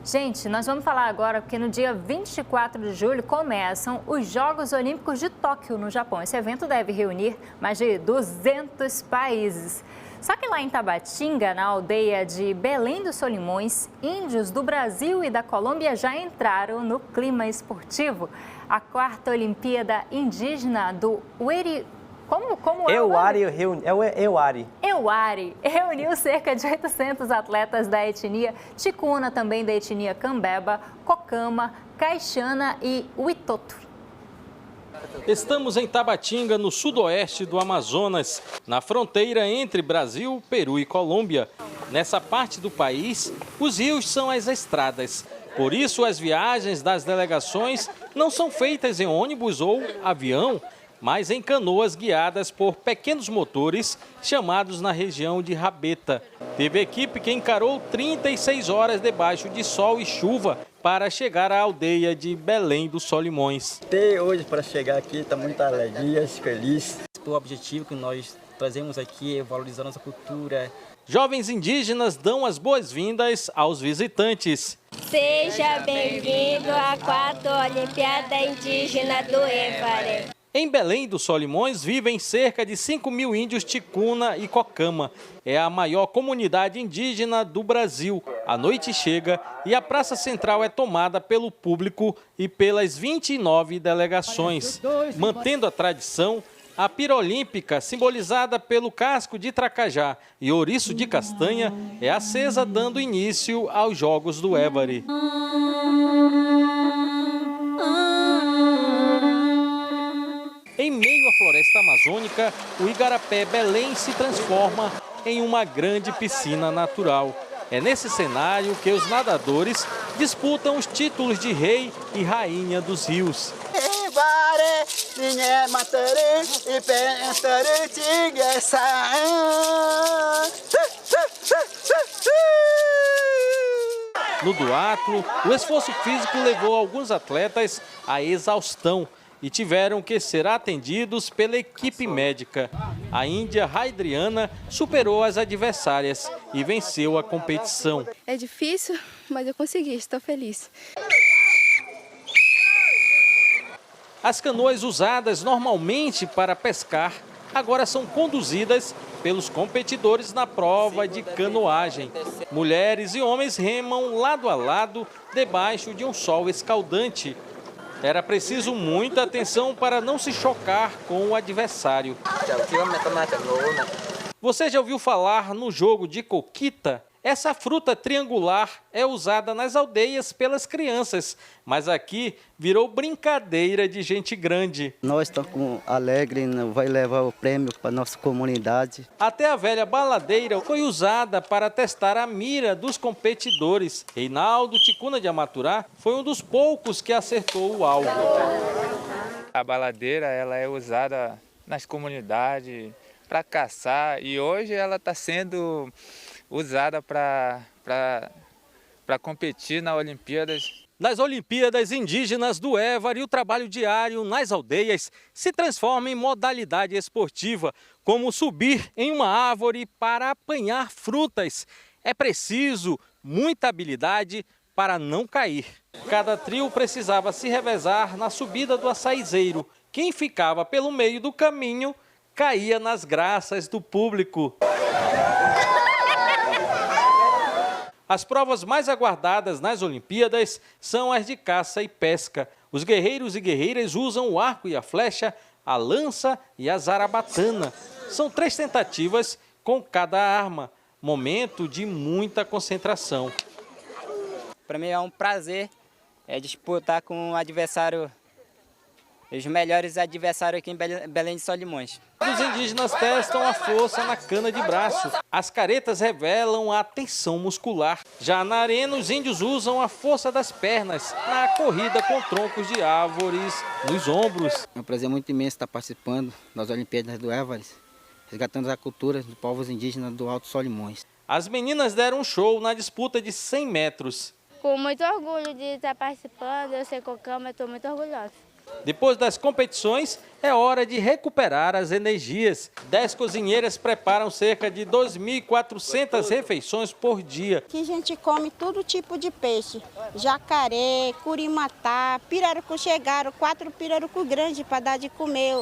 Gente, nós vamos falar agora porque no dia 24 de julho começam os Jogos Olímpicos de Tóquio, no Japão. Esse evento deve reunir mais de 200 países. Só que lá em Tabatinga, na aldeia de Belém dos Solimões, índios do Brasil e da Colômbia já entraram no clima esportivo. A quarta Olimpíada Indígena do Ueri... Como é Euari. Euari reuniu cerca de 800 atletas da etnia ticuna, também da etnia Cambeba, Cocama, Caixana e Witoto. Estamos em Tabatinga, no sudoeste do Amazonas, na fronteira entre Brasil, Peru e Colômbia. Nessa parte do país, os rios são as estradas. Por isso, as viagens das delegações não são feitas em ônibus ou avião, mas em canoas guiadas por pequenos motores chamados na região de rabeta. Teve equipe que encarou 36 horas debaixo de sol e chuva para chegar à aldeia de Belém dos Solimões. Até hoje, para chegar aqui, está muito alegria, feliz. O objetivo que nós trazemos aqui é valorizar nossa cultura. Jovens indígenas dão as boas-vindas aos visitantes. Seja bem-vindo à quarta Olimpíada Indígena do Évari. Em Belém dos Solimões vivem cerca de 5.000 índios ticuna e cocama. É a maior comunidade indígena do Brasil. A noite chega e a praça central é tomada pelo público e pelas 29 delegações. Mantendo a tradição, a pira olímpica, simbolizada pelo casco de tracajá e ouriço de castanha, é acesa dando início aos Jogos do Évari. Em meio à floresta amazônica, o Igarapé Belém se transforma em uma grande piscina natural. É nesse cenário que os nadadores disputam os títulos de rei e rainha dos rios. No duatlo, o esforço físico levou alguns atletas à exaustão e tiveram que ser atendidos pela equipe médica. A índia Raidriana superou as adversárias e venceu a competição. É difícil, mas eu consegui, estou feliz. As canoas usadas normalmente para pescar agora são conduzidas pelos competidores na prova de canoagem. Mulheres e homens remam lado a lado debaixo de um sol escaldante. Era preciso muita atenção para não se chocar com o adversário. Você já ouviu falar no jogo de coquita? Essa fruta triangular é usada nas aldeias pelas crianças, mas aqui virou brincadeira de gente grande. Nós estamos alegres, vai levar o prêmio para a nossa comunidade. Até a velha baladeira foi usada para testar a mira dos competidores. Reinaldo Ticuna de Amaturá foi um dos poucos que acertou o alvo. A baladeira ela é usada nas comunidades para caçar e hoje ela está sendo usada para competir nas Olimpíadas. Nas Olimpíadas Indígenas do Évari, o trabalho diário nas aldeias se transforma em modalidade esportiva, como subir em uma árvore para apanhar frutas. É preciso muita habilidade para não cair. Cada trio precisava se revezar na subida do açaizeiro. Quem ficava pelo meio do caminho caía nas graças do público. As provas mais aguardadas nas Olimpíadas são as de caça e pesca. Os guerreiros e guerreiras usam o arco e a flecha, a lança e a zarabatana. São 3 tentativas com cada arma. Momento de muita concentração. Para mim é um prazer disputar com um adversário, os melhores adversários aqui em Belém de Solimões. Os indígenas testam a força na cana de braço. As caretas revelam a tensão muscular. Já na arena, os índios usam a força das pernas na corrida com troncos de árvores nos ombros. É um prazer muito imenso estar participando das Olimpíadas do Évari, resgatando a cultura dos povos indígenas do Alto Solimões. As meninas deram um show na disputa de 100 metros. Com muito orgulho de estar participando, eu sei cocama, eu estou muito orgulhosa. Depois das competições, é hora de recuperar as energias. 10 cozinheiras preparam cerca de 2.400 refeições por dia. Aqui a gente come todo tipo de peixe. Jacaré, curimatá, pirarucu. Chegaram 4 pirarucu grandes para dar de comer.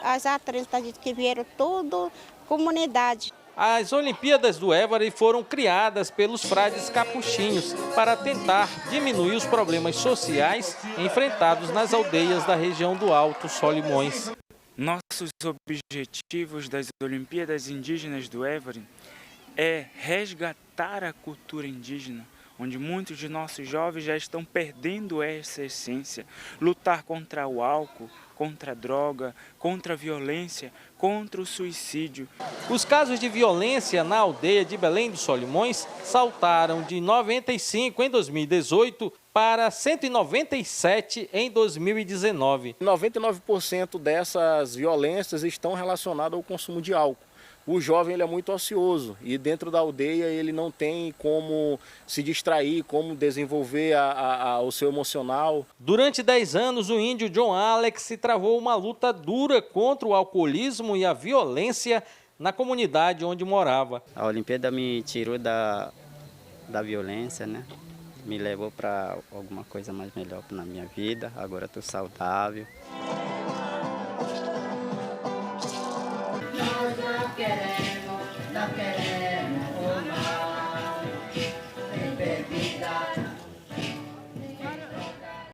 As atletas que vieram, toda comunidade. As Olimpíadas do Évari foram criadas pelos frades capuchinhos para tentar diminuir os problemas sociais enfrentados nas aldeias da região do Alto Solimões. Nossos objetivos das Olimpíadas Indígenas do Évari é resgatar a cultura indígena, onde muitos de nossos jovens já estão perdendo essa essência, lutar contra o álcool, contra a droga, contra a violência, contra o suicídio. Os casos de violência na aldeia de Belém dos Solimões saltaram de 95 em 2018 para 197 em 2019. 99% dessas violências estão relacionadas ao consumo de álcool. O jovem ele é muito ocioso e dentro da aldeia ele não tem como se distrair, como desenvolver o seu emocional. Durante 10 anos, o índio John Alex travou uma luta dura contra o alcoolismo e a violência na comunidade onde morava. A Olimpíada me tirou da violência, né? Me levou para alguma coisa mais melhor na minha vida. Agora estou saudável. Não queremos